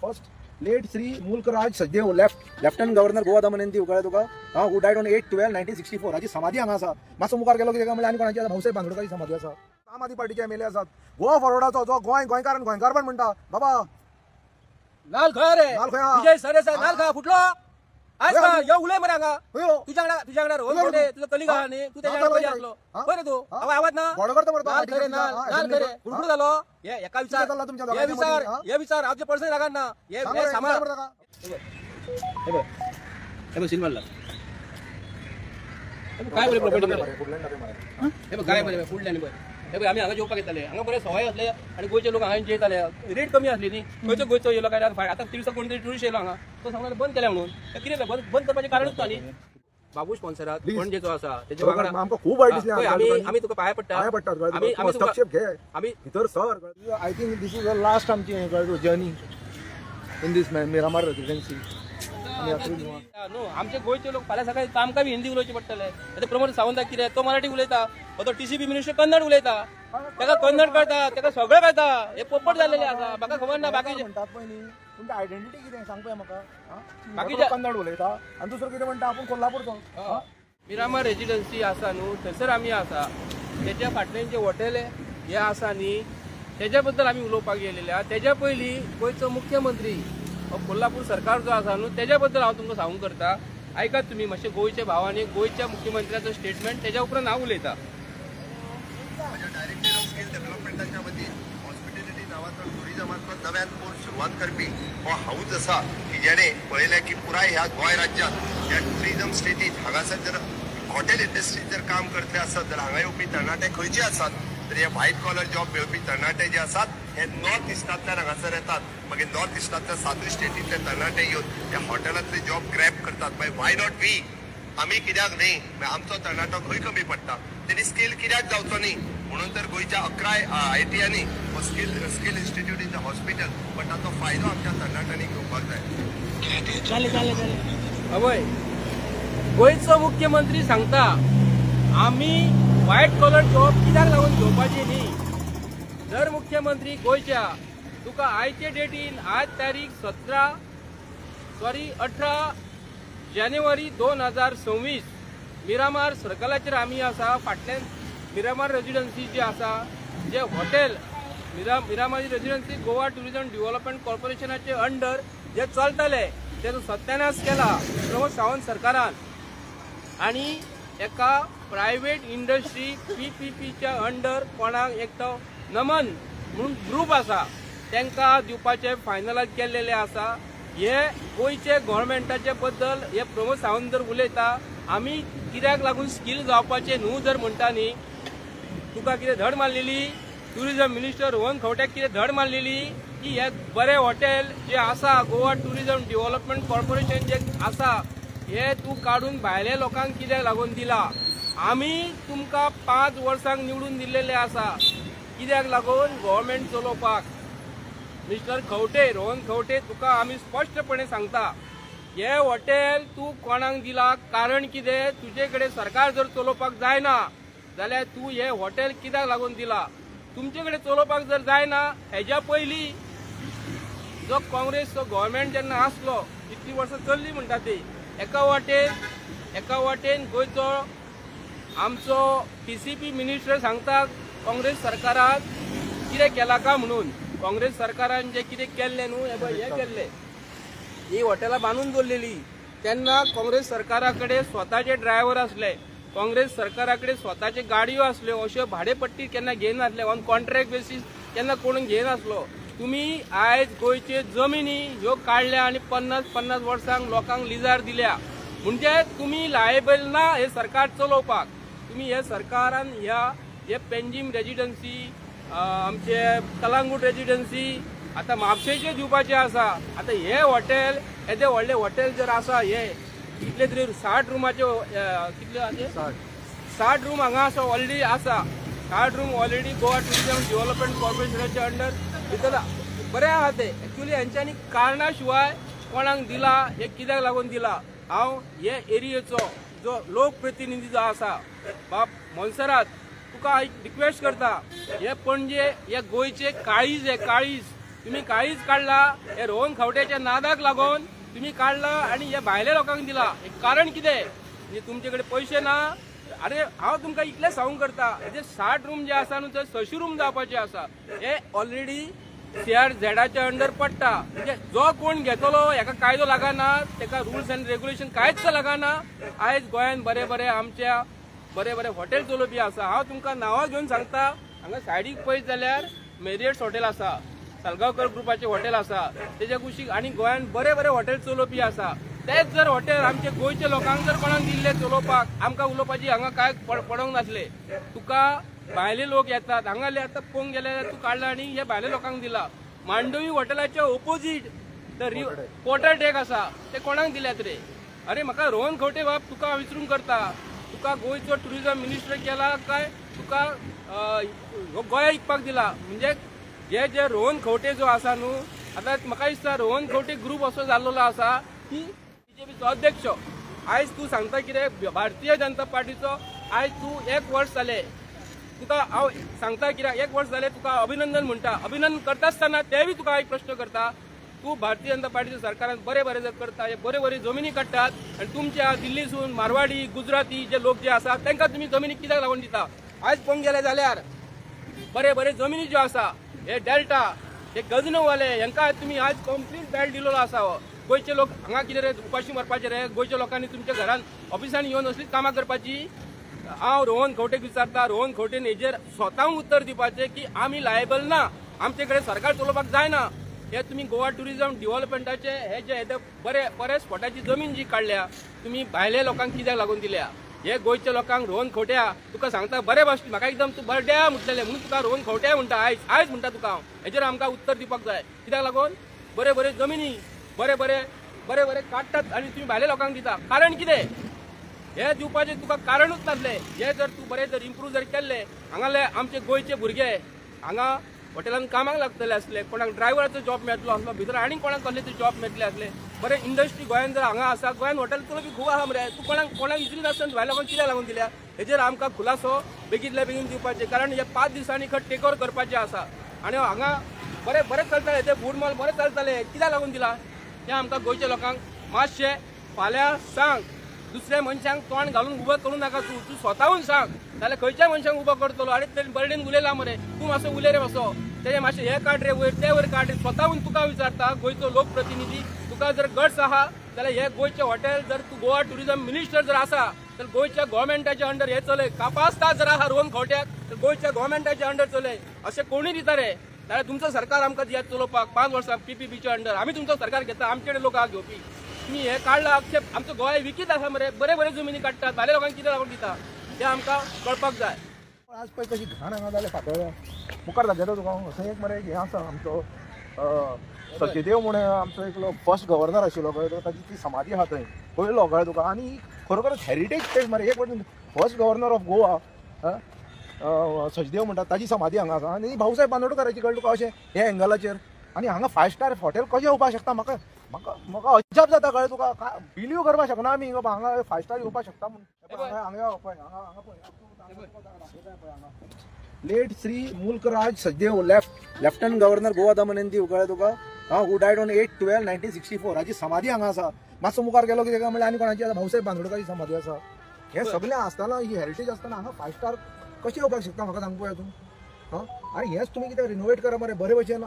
first late Sri Mulkraj Sajdev Lieutenant Governor Goa Daman ती उकळ्या तुका who died on 8/12/1964 हाची समाधी हांगा आसा. मातसो मुखार गेलो कितें म्हणजे आनी कोणाची भाऊसाहेब बांदोडकराची समाधी आसा. आम आदमी पार्टीचे एमएलए आसात. गोवा फॉरवर्डाचो जो गोंयकार पण म्हणटा बाबा नाल खय रे विजय सरदेसाय नाल खा फुटलो आज का यो उलय मरे हांगा तुझ्याकडे रोज मोठे तुझं कलिग आहा न्ही तू त्याच्या पयली आसलो बरे तू आवाज ना नाल खरे कुडकुड झालो हे एका विचार आमचे पर्सनल रागान ना हे सामान हे बघ सिल्वरला काय बरे प्रॉपर्टी हे बघ काय बरे फुडल्यानी बरे हे बघ आम्ही हांगा जेवपाक येताले हांगा बरे सवाय असले आणि गोयचे लोक हांगा जेयताले रेट कमी असली न्ही खंयचो गोयचो येयलो काय आता तिरसो कोण तरी टुरिस्ट येयलो हांगा तो सांगलो बंद केल्या म्हणून कितें बंद करपाचें कारणूच ना न्ही. बाबू स्पॉन्सरात पणजेचो आसा तेजे वांगडा आमकां खूब वायट दिसलें. आमी तुका पांया पडटा आमी भितर sir I think this is the last आमची journey in this Miramar residency. No आमचे गोयचे लोक फाल्यां सकाळी आमकां बी हिंदी उलोवचें पडटलें. आतां प्रमोद सावंताक कितें तो मराठी उलयता तो टीसीबी मिनिस्टर कन्नड उलयता ताका कन्नड कळटा ताका सगळें कळटा हे पोपट जाल्लेले आसा म्हाका खबर ना बाकीचे म्हणटात पळय न्ही तुमची आयडेंटिटी कितें सांग पळय म्हाका. बाकीचे कन्नड उलयता आनी दुसरो कितें म्हणटा आपूण कोल्हापूरचो. मिरामार रेजिडेन्सी आसा न्हू थंयसर आमी आसा तेच्या फाटल्यान जे हॉटेल हे आसा न्ही तेज्या बद्दल आमी उलोवपाक गेलेले आहा. तेज्या पयलीं गोंयचो मुख्यमंत्री कोल्हापूर सरकार जो आसा न्हू तेज्या बद्दल हांव तुमकां सांगूंक करता. आयकात तुमी मातशें गोंयच्या भावांनी गोंयच्या मुख्यमंत्र्याचो स्टेटमेंट तेज्या उपरांत हांव उलयतां. डायरेक्टर ऑफ स्किल डेव्हलपमेंटाच्या वतीन हॉस्पिटॅलिटी नावाचो टुरिझमाचो नव्यान कोर्स सुरवात करपी हो हाऊस आसा की जेणे पळयलें की पुराय ह्या गोंय राज्यांत ह्या टुरिझम स्टेटीत हांगासर जर हॉटेल इंडस्ट्रीत जर काम करतले आसत जाल्यार हांगा येवपी तरणाटे खंयचे आसात तर हे व्हायट कॉलर जॉब मेळपी तरणाटे जे आसात हे नॉर्थ इस्टांतल्यान हांगासर येतात. मागीर नॉर्थ इस्टांतल्या 7 स्टेटींतले तरणाटे येवन ह्या हॉटेलांतले जॉब ग्रॅब करतात. मागीर वाय नॉट वी आमी कित्याक न्ही आमचो तरणाटो खंय कमी पडटा तेणी स्कील कित्याक जावचो न्ही म्हणून तर गोंयच्या 11 IITयांनी skill institute in the hospital पण ताचो फायदो आमच्या तरणाट्यांनी घेवपाक जाय. हवय गोंयचो मुख्यमंत्री सांगता आमी व्हायट कॉलर जॉब कित्याक लागून घेवपाची न्ही. जर मुख्यमंत्री गोंयच्या तुका आयचे डेटीन आज तारीख 18 जानेवारी 2026 मिरामार सर्कलाचेर आमी आसा. फाटल्यान मिरामार रेजिडेन्सी जे आसा जे hotel Miramar residency Goa tourism development कॉर्पोरेशनाचे अंडर जे चलताले तेचो सत्यानाश केला प्रमोद सावंत सरकारान आणि एका प्रायव्हेट इंडस्ट्री PPPच्या अंडर कोणाक एक तो नमन म्हणून ग्रुप आसा तांकां दिवपाचे फायनलायज केल्लेले आसा. हे गोंयचे गव्हर्मेंटाचे बद्दल हे प्रमोद सावंत जर उलयता आमी कित्याक लागून स्कील जावपाचे न्हू जर म्हणटा न्ही तुका कितें धड मारलेली टुरिझम मिनिस्टर रोहन खंवट्याक कितें धड मारलेली की हे बरे हॉटेल जे आसा गोवा टुरिझम डेव्हलपमेंट कॉर्पोरेशन जे आसा हे तू काढून भायल्या लोकांक कित्याक लागून दिला. आमी तुमकां 5 वर्सांक निवडून दिल्लेले आसा कित्याक लागून गव्हर्मेंट चलोवपाक. मिस्टर खंवटे रोहन खंवटे तुका आमी स्पश्टपणे सांगता हे हॉटेल तू कोणाक दिला कारण कितें तुजे कडेन सरकार जर चलोवपाक जायना जाल्यार तू हे हॉटेल कित्याक लागून दिला. तुमचे कडेन चलोवपाक जर जायना हेज्या पयलीं जो काँग्रेसचो गव्हर्मेंट जेन्ना आसलो इतली वर्सां चल्ली म्हणटा ती एका वाटेन गोंयचो आमचो TCP मिनिस्टर सांगता काँग्रेस सरकाराक कितें केला काय म्हणून. काँग्रेस सरकारान जे कितें केल्लें न्हू हे केल्लें ही हॉटेलां बांदून दवरलेली तेन्ना काँग्रेस सरकारा कडेन स्वताचे ड्रायव्हर आसले काँग्रेस सरकारा कडेन स्वताच्यो गाडयो आसल्यो अश्यो भाडेपट्टी केन्ना घेयनासले ऑन कॉन्ट्रॅक्ट बेसीस केन्ना कोण घेयनासलो. तुमी आयज गोंयचे जमिनी ह्यो काडल्या आनी 50 वर्सांक लोकांक लिजार दिल्या म्हणजे तुमी लायबल ना हे सरकार चलोवपाक. तुमी हे सरकारान हे पेंजीम रेजिडेन्सी आमचे कलांगूट रेजिडेन्सी आता म्हापशेचे दिवपाचे आसा. आता हे हॉटेल येदे व्हडले हॉटेल जर आसा हे कितले तरी 60 रुमाचे कितले 60 रूम हांगा आसा ऑलरेडी आसा. 60 room already Goa tourism development कॉर्पोरेशनाचे अंडर भितर बरें आहा ते. एक्चुअली हेंच्यांनी कारणा शिवाय कोणाक दिला हे कित्याक लागून दिला. हांव हे एरियेचो जो लोकप्रतिनिधी जो आसा बाब मोन्सरात तुका रिक्वेस्ट करता हे पणजे हे गोंयचे काळीज तुम्ही काळीच काढला हे रोहन खवट्याच्या नादाक लागून तुम्ही काढला आणि हे भायल्या लोकांक दिला. हे कारण कितें म्हणजे तुमच्याकडे पैसे ना. अरे हांव तुमकां इतलें सांगूंक करता हे 60 रूम जे आसा न्हू ते 600 रूम जावपाचे आसा. हे ऑलरेडी CRZच्या अंडर पडटा. म्हणजे जो कोण घेतलो हेका कायदो लागना, तेका रुल्स अँड रेग्युलेशन कांयच लागना. आयज गोंयांत बरे बरे आमच्या बरे बरे हॉटेल चलोवपी आसा. हांव तुमकां नांवां घेवन सांगता. हांगा सायडीक पळयत जाल्यार मेरियट्स हॉटेल आसा, सालगांवकर ग्रुपाचे हॉटेल आसा, तेच्या कुशीक आनी गोंयांत बरे बरे हॉटेल चलोवपी आसा. तेच जर हॉटेल आमच्या गोंयच्या लोकांक जर कोणाक दिल्ले चलोवपाक आमकां उलोवपाची हांगा काय पडोंक नासले. तुका भायले लोक येतात हांगाले आतां पळोवंक गेले तूं काडला आनी हे भायले लोकांक दिला. मांडवी हॉटेलाच्या ओपोजीट पोर्टर डेक आसा ते कोणाक दिल्यात रे? अरे म्हाका रोहन खवटे बाब तुका विचारूंक करता, तुका गोंयचो टुरिझम मिनिस्टर केला काय तुका गोंया विकपाक दिला? म्हणजे जे जे रोहन खवटे जो आसा न्हू, आतां म्हाका दिसता रोहन खवटे ग्रुप असो जाल्लो आसा की BJPचो अध्यक्ष. आयज तूं सांगता कितें भारतीय जनता पार्टीचो आयज तूं 1 वर्स जालें, तुका हांव सांगता कित्याक 1 वर्स जालें तुका अभिनंदन म्हणटा. अभिनंदन करता आसतना ते बी तुका एक प्रश्न करता. तूं भारतीय जनता पार्टीच्या सरकारान बरे बरे जर करता, हे बरे बरे जमिनी काडटात आनी तुमच्या दिल्लीसून मारवाडी गुजराती जे लोक जे आसा तांकां तुमी जमिनी कित्याक लागून दिता? आयज पळोवंक गेले जाल्यार बरे बरे जमिनी ज्यो आसा हे डेल्टा हे गजनोवाले हांकां तुमी आज कंप्लीट बेल्ट दिलेलो आसा. गोंयचे लोक हांगा कितें रे उपाशी मरपाचे रे? गोंयच्या लोकांनी तुमच्या घरान ऑफिसांनी येवन असलीच कामां करपाची? हांव रोहन खवटेक विचारता, रोहन खवटेन हेजेर स्वताक उत्तर दिवपाचें की आमी लायबल ना, आमचे कडेन सरकार चलोवपाक जायना. हे तुम्ही गोवा टुरिझम डेव्हलपमेंटाचे हे जे बरे बरे स्पॉटाची जमीन जी काढल्या तुम्ही भायल्या लोकांक कित्याक लागून दिल्या? हे गोंयच्या लोकांक रोहन खवट्या तुका सांगता बरे भाशेन म्हाका एकदम तूं बर्ड्या म्हटलेलें म्हणून तुका रोहन खवट्या म्हणटा. आयज म्हणटा तुका हांव हेजेर आमकां उत्तर दिवपाक जाय. कित्याक लागून बरे बरे जमिनी बरे बरे बरे बरे काडटात आनी तुम्ही भायल्या लोकांक दिता. कारण कितें? हे दिवपाचें तुका कारणूच नासलें. हे जर तूं बरें जर इम्प्रूव जर केल्ले हांगाले आमचे गोंयचे भुरगे हांगा हॉटेलांत कामाक लागतले असले, कोणाक ड्रायव्हराचो जॉब मेळटलो असलो, भितर आनी कोणाक कसले जॉब मेळटले असले. बरे इंडस्ट्री गोंयांत जर हांगा आसा, गोंयांत हॉटेल चलोवपी खूब आसा मरे. तूं कोणाक इजिली नासतना भायल्या लोकांक कित्याक लागून दिल्या? हेजेर आमकां खुलासो बेगीतल्या बेगीन दिवपाचें. कारण हे 5 दिसांनी खंय टेक ओवर करपाचें आसा आनी हांगा बरे बरे चलताले ते फूड मॉल बरे चलताले, कित्याक लागून दिला? हें आमकां गोंयच्या लोकांक मातशें फाल्यां सांग. दुसऱ्या मनशांक तोंड घालून उबो करूं नाका. तूं स्वताहून सांग जाल्यार खंयच्या मनशांक उबो करतलो? आनी ते बर्डेन उलयला मरे, तूं मातसो उलय रे मातसो, तेजे मातशें हे काड रे वयर ते वयर काड रे. स्वताहून तुका विचारता गोंयचो लोकप्रतिनिधी. तुका जर गट्स आहा जाल्यार हे गोंयचे हॉटेल जर तूं गोवा टुरिझम मिनिस्टर जर आसा तर गोंयच्या गव्हर्मेंटाच्या अंडर हे चलय. कापासता जर आहा रोहन खवट्याक तर गोंयच्या गव्हर्मेंटाच्या अंडर चलय. अशें कोणी दिता रे? जाल्यार तुमचो सरकार आमकां दियात चलोवपाक 5 वर्सां PPPच्या अंडर. आमी तुमचो सरकार घेता, आमचे कडेन लोक आहा घेवपी. तुम्ही हे काढला आक्षेप आमचो गोंय विकीत आसा मरे. बरे बरे जमिनी काडटात, भायल्या लोकांक कित्याक लागून दिता ते आमकां कळपाक जाय. आज पळय कशी घाण हांगा जाल्या फातोळ्या मुखार दाखयता तुका. थंय एक मरे हे आसा आमचो सचदेव म्हणून आमचो एकलो फर्स्ट गव्हर्नर आशिल्लो कळ्ळें तुका. ताची ती समाधी आहा थंय पळयलो कळ्ळें तुका. आनी खरोखरच हेरिटेज प्लेस मरे. एक फावटी first governor of Goa Sachdev म्हणटा ताची समाधी हांगा आसा. आनी भाऊसाहेब बांदोडकराची कळ्ळें तुका अशें हे एंगलाचेर. आनी हांगा 5 स्टार हॉटेल कशें येवपाक शकता? म्हाका म्हाका अजाप जाता कळ्ळें तुका. बिलीव करपाक शकना आमी हांगा 5 स्टार येवपाक शकता म्हणून. हांगा पळय late Shri Mulkraj Sachdev lieutenant governor Goa Daman and Diu कळ्ळें तुका. हू डायड ऑन 8/12/1964 हाची समाधी हांगा आसा. मातसो मुखार गेलो कितें काय म्हणल्यार आनी कोणाची आसा भाऊसाहेब बांदोडकराची समाधी आसा. हे सगळें आसतना ही हेरिटेज आसतना हांगा 5 स्टार कशें येवपाक शकता म्हाका सांग पळय तूं. आनी हेच तुमी कितें रिनोवेट करा मरे बरे भशेन.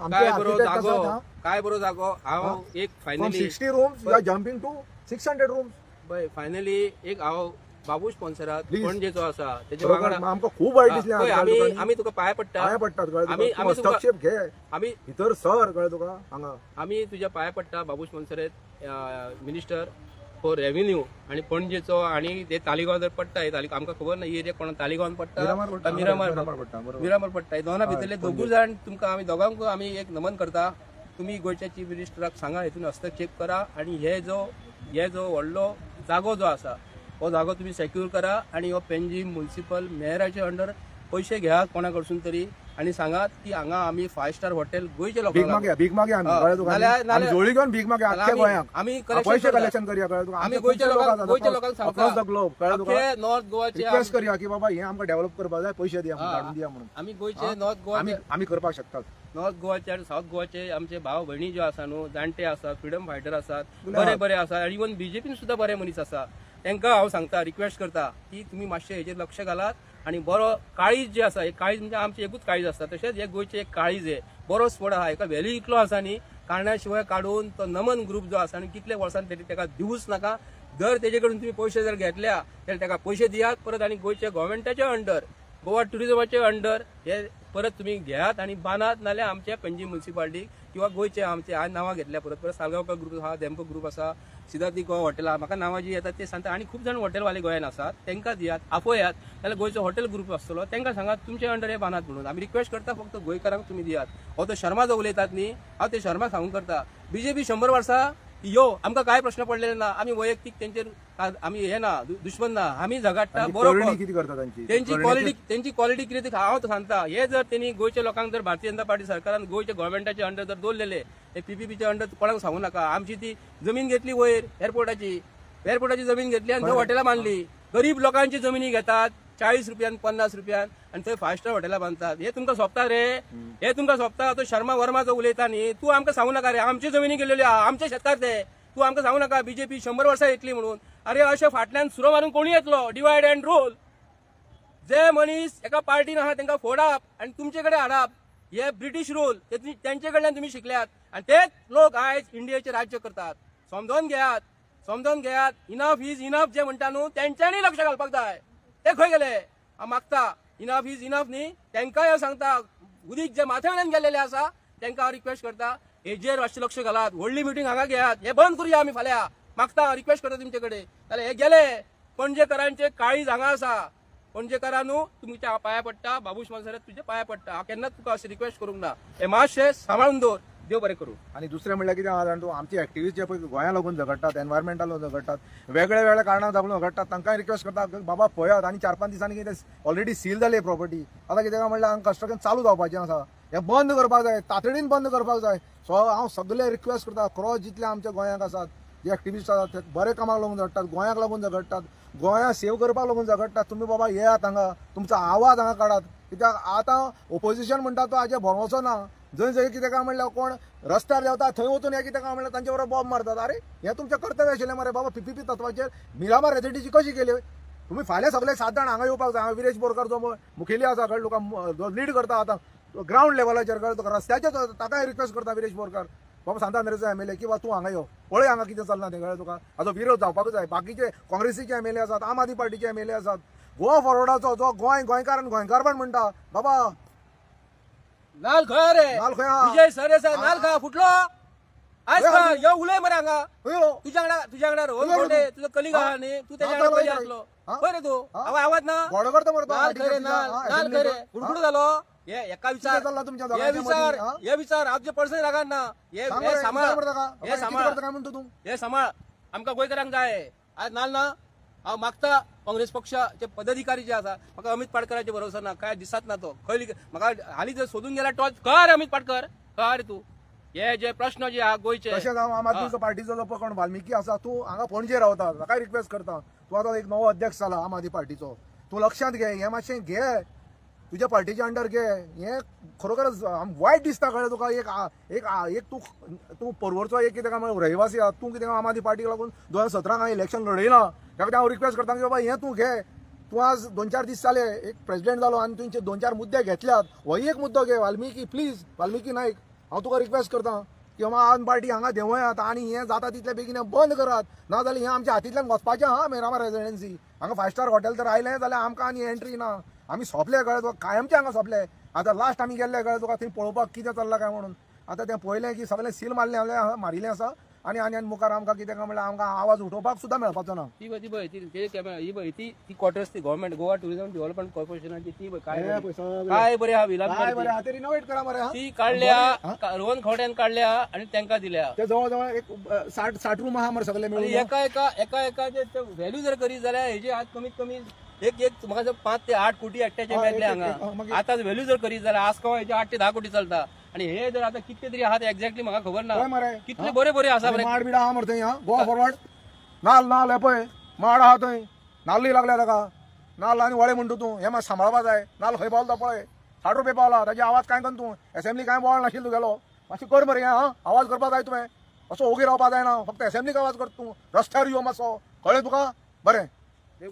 काय बरो जागो. हांव एक finally 60 rooms you are jumping to 600 rooms. बय फायनली एक हांव बाबू स्पॉन्सरात पणजेचो आसा तेजे वांगडा आमकां खूब वायट दिसलें. आमी तुका पांय पडटा हस्तक्षेप घे आमी भितर सर कळ्ळें तुका. हांगा आमी तुज्या पांय पडटा बाबू स्पॉन्सरेत मिनिस्टर फॉर रेव्हेन्यू आनी पणजेचो. आनी ते तालिगांव जर पडटा आमकां खबर ना ही एरिया कोणा तालिगांवान पडटा मिरामार पडटा. हे दोना भितरले दोगूय जाण तुमकां आमी दोगांक आमी एक नमन करता. तुमी गोंयच्या चीफ मिनिस्टराक सांगा हेतून हस्तक्षेप करा आनी हे जो व्हडलो जागो जो आसा हो जागो तुम्ही सेक्यूर करा. आणि हो पेंजीम म्युनिसिपल मेयराच्या अंडर पैसे घ्या कोणा कडसून तरी आणि सांगात की हांगा आमी 5 स्टार हॉटेल गोयचे भीक लोकांक मागे भीक मागे आम्ही हा. कळ्ळें तुका? नाल्यार- आम्ही जोळी घेऊन भीक मागे आख्या गोंयांक आमी पैसे कलेक्शन करया कळ्ळें तुका? आमी आमच्या गोयच्या लोकांक across सांगता the globe, कळ्ळें तुका? अख्खे नॉर्थ गोवाचे रिक्वेस्ट करया की बाबा हे आमकां डेव्हलप करपाक जाय, पैसे दिया हा. काडून दिया म्हणून आमी गोयचे नॉर्थ गोवाचे आम्ही करपाक शकतात. नॉर्थ गोवाचे आणि साऊथ गोवाचे आमचे भाव भयणी ज्यो आसा न्हू, जाणटे आसात, फ्रीडम फायटर आसात, बरे बरे आसात, आणि इवन बीजेपीन सुद्धा बरे मनीस आसा. तांकां हांव सांगता, रिक्वेस्ट करता की तुमी मातशे हेचेर लक्ष घालात आणि बरो काळीज जे आसा, एक काळीज म्हणजे आमचे एकूच काळीज आसता, तशेंच एक गोंयचे एक काळीज आहे, बरो स्पॉट आहा, एका व्हॅल्यू इतलो आसा न्ही, कारण्या शिवाय काडून तो नमन ग्रुप जो आसा आनी कितले वर्सान ताका दिवूच नाका. जर तेजे कडून तुम्ही पैसे जर घेतल्या जाल्यार ताका पैसे दियात परत, आणि गोंयच्या गव्हर्मेंटाच्या अंडर, गोवा टुरिझमाचे अंडर हे परत तुम्ही घेयात आणि बांदात, नाल्यार आमच्या पणजी म्युन्सिपालिटी किंवा गोयचे आमचे आज नावां घेतल्या परत परत सालगांवकर ग्रुप आहा, देमको ग्रुप आसा, सिद्धार्थी गोवा हॉटेल आहा, म्हाका नांवां जी येतात ते सांगता, आणि खूप जाण हॉटेलवाले गोंयान आसात, तांकां दियात, आपयात, नाल्यार गोंयचो हॉटेल ग्रुप आसतलो तांकां सांगात तुमच्या अंडर हे बांदात म्हणून. आमी रिक्वेस्ट करता फक्त गोंयकारांक तुम्ही दियात. हो तो शर्मा जो उलयतात न्ही, हांव ते शर्मा सांगून करता, बीजेपी 100 वर्सां यो आमकां काय प्रश्न पडलेले ना, आमी वैयक्तीक तेंचेर आमी हे ना, दुश्मन ना, आमी झगडटा, बरोबर किती करता त्यांची त्यांची क्वालिटी कितें हांव सांगता. हे जर त्यांनी गोयच्या लोकांक जर भारतीय जनता पार्टी सरकारान गोयच्या गव्हर्मेंटाच्या अंडर जर दवरलेले, हे पीपीपीच्या अंडर कोणाक सांगू नाका. आमची ती जमीन घेतली वयर एअरपोर्टाची जमीन घेतली आणि थंय हॉटेलां बांधली. गरीब लोकांची जमिनी घेतात 40 रुपयान 50 रुपयान आणि थंय 5 स्टार हॉटेलां बांधतात. हे तुमकां सोबता रे, हे तुमकां सोबता. तो शर्मा वर्मा जो उलयता न्ही, तूं आमकां सांगू नाका रे, आमची जमिनी गेलेली आहा, आमचे शेतकार ते, तूं आमकां सांगू नाका बीजेपी 100 वर्सां येतली म्हणून. अरे अशें फाटल्यान सुरो मारून कोणी येतलो? Divide and rule. जे मनीस एका पार्टीन आहा तांकां फोडाप आणि तुमचे कडेन हाडप, हे ब्रिटीश रूल त्यांचे कडल्यान तुम्ही शिकल्यात, आणि तेच लोक आयज इंडियेचे राज्य करतात. समजून घेयात. इनफ इज इनफ जे म्हणटा न्हू, तेंच्यांनी लक्ष घालपाक जाय. ते खंय गेले? हांव मागता इनफ इज इनफ न्ही, तांकांय हांव सांगता, उदीक जे माथ्या वयल्यान गेलेले आसा तांकां हांव रिक्वेस्ट करता, हेजेर मातशें लक्ष घालात. व्हडली मिटींग हांगा घेयात, हे बंद करुया आमी फाल्यां. मागता, रिक्वेस्ट करता तुमचे कडेन. जाल्यार हे गेले पणजेकरांचे काळीज हांगा आसा. पणजेकारां न्हू, तुमच्या पांया पडटा, बाबूश मानसरे तुझे पांया पडटा. हांव केन्नाच तुका अशें रिक्वेस्ट करूंक ना. हे मातशें सांबाळून दवर. देव बरें करूं. आणि दुसरें म्हणल्यार कितें आहा जाणा तूं, आमची एक्टिव्हिस्ट जे पळय गोंया लागून झगडटात, एनवायरमेंटा लागून झगडटात, वेगळ्या वेगळ्या कारणां लागून झगडटात, तांकांय रिक्वेस्ट करता बाबा पळयात, आनी 4-5 दिसांनी कितें ऑलरेडी सील जाली प्रॉपर्टी. आतां कितें म्हणल्यार हांगा कन्स्ट्रक्शन चालू जावपाचें आसा. हे बंद करपाक जाय, तातडीन बंद करपाक जाय. सो हांव सगळे रिक्वेस्ट करता, क्रॉस जितले आमच्या गोंयांक आसात, जे एक्टिव्हिस्ट आसात, ते बरे कामाक लागून झगडटात, गोंयाक लागून झगडटात, गोंया सेव करपाक लागून झगडटात. तुमी बाबा येयात हांगा, तुमचो आवाज हांगा काडात. कित्याक आतां ओपोजिशन म्हणटा तो हाजेर भरोसो ना. जंय कितें काय म्हणल्यार कोण रस्त्यार देंवता थंय वचून हे कितें काय म्हणल्यार तांचे बरोबर बॉम्ब मारतात. अरे हे तुमचें कर्तव्य आशिल्लें मरे बाबा. पीपीपी तत्वाचेर मिरामार रेजिडेंसी कशी केली? तुम्ही फाल्यां सगळे 7 जाण हांगा येवपाक जाय. विरेश बोरकार जो मुखेली आसा कळ्ळें तुका, जो लीड करता आतां ग्राउंड लेवलाचेर, कळ्ळें तुका, रस्त्याचेर ताकाय रिक्वेस्ट करता विरेश बोरकार, बाबा सांता नरेचा एमएलए की तूं हांगा यो, पळय हांगा कितें चलना तें, कळ्ळें तुका. हाजो विरोध जावपाक जाय. बाकीचे काँग्रेसीचे एमएलए आसात, आम आदमी पार्टीचे एमएलए आसात, गोवा फॉरवर्डाचो जो गोंयकार म्हणटा बाबा नाल खंय रे? नाल खंय आहा? विजय सर नाल खा फुटलो आज का यो उलय मरे हांगा. तुझ्या वांगडा रोहन कोंडे तुजो कलीग आहा न्ही, तू तेच्या वांगडा पयली आसलो पळय रे तू. आवाज ना गोडो करता मरे तो. नाल खंय रे? नाल खंय रे? फुडफुड जालो. हे एका विचार हे विचार आमचे पर्सनल रागान ना. हे सांभाळ आमकां गोंयकारांक जाय. आज नाल ना. हांव मागता काँग्रेस पक्षाचे पदाधिकारी जे आसा, म्हाका अमित पाटकराचे भरोसा ना, काय दिसत ना तो. खंय म्हाका हालीं जर सोदून गेला टॉच कर अमित पाटकर कर रे. तू हे जे प्रश्न जे आहा गोंयचे, तशेंच हांव आम आदमी पार्टीचो जो कोण वाल्मिकी आसा, तूं हांगा पणजे रावता, ताकाय रिक्वेस्ट करता, तूं आतां एक नवो अध्यक्ष जाला आम आदमी पार्टीचो, तूं लक्षांत घे, हें मातशें घे, तुज्या पार्टीच्या अंडर घे. हें खरोखरच वायट दिसता, कळ्ळें तुका. एक तूं परवरचो एक कितें काय रहिवासी आहा, तूं कितें आम आदमी पार्टीक लागून 2017 हांवें इलेक्शन लडयलां. ताका हांव रिक्वेस्ट करता की बाबा हें तूं घे. तूं आज 2-4 दीस जाले एक प्रेसिडेंट जालो आनी तुमचे 2-4 मुद्दे घेतल्यात. हो एक मुद्दो घे, वाल्मिकी प्लीज, वाल्मिकी नायक, हांव तुका रिक्वेस्ट करता की बाबा आम पार्टी हांगा देंवयात आनी हें जाता तितले बेगीन बंद करात. नाजाल्यार हें आमच्या हातींतल्यान वचपाचें हा. मिरामार रेजिडेंसी हांगा 5 स्टार हॉटेल तर आयलें जाल्यार आमकां आनी एंट्री ना. आमी सोंपले, कळ्ळें तुका, कायमचे हांगा सोंपले. आतां लास्ट आमी गेल्ले, कळ्ळें तुका, थंय पळोवपाक कितें चल्लां काय म्हणून. आतां तें पळयलें की सगळें सील मारिल्लें आसा आनी मुखार आमकां कितें काय म्हणल्यार आमकां आवाज उठोवपाक सुद्दां मेळपाचो ना. ती क्वॉर्टर्स ती गव्हर्मेंट गोवा टुरिझम डेव्हलपमेंट कॉर्पोरेशनाची ती काय बरे हा विलास रिनोवेट करा मरे. ती काढल्या, रोहन खवट्यान काढल्या आणि तांकां दिल्या. ते जवळ एक 60 रूम आहा मरे सगळे मिळून. एका एकाचे व्हॅल्यू जर करीत जाल्यार हेजे आज कमीत कमी एक म्हाका 5 ते 8 कोटी एकट्याचे मेळटले हांगा आतां व्हॅल्यू जर करीत जाल्यार आसगांव हेचे 8 ते 10 कोटी चलता आणि हे जर आता कितले तरी आहात एक्झॅक्टली म्हाका खबर ना कितले बरे बरे आसा बरे माड बीड आहा मरे थंय गोवा फॉरवर्ड नाल हे पळय माड आहा थंय नाल्ली लागल्या ताका नाल आनी वळे म्हणटा तूं हे मात सांबाळपा जाय नाल खंय पावला पळय 60 रुपये पावला ताजे आवाज काय करून तूं असेंब्ली काय बोवाळ नाशिल्लो तुगेलो मातशें कर मरे आवाज करपा जाय तुवें असो ओगी रावपा जायना फक्त असेंब्लीक आवाज कर तूं रस्त्यार यो मातसो कळ्ळें तुका बरें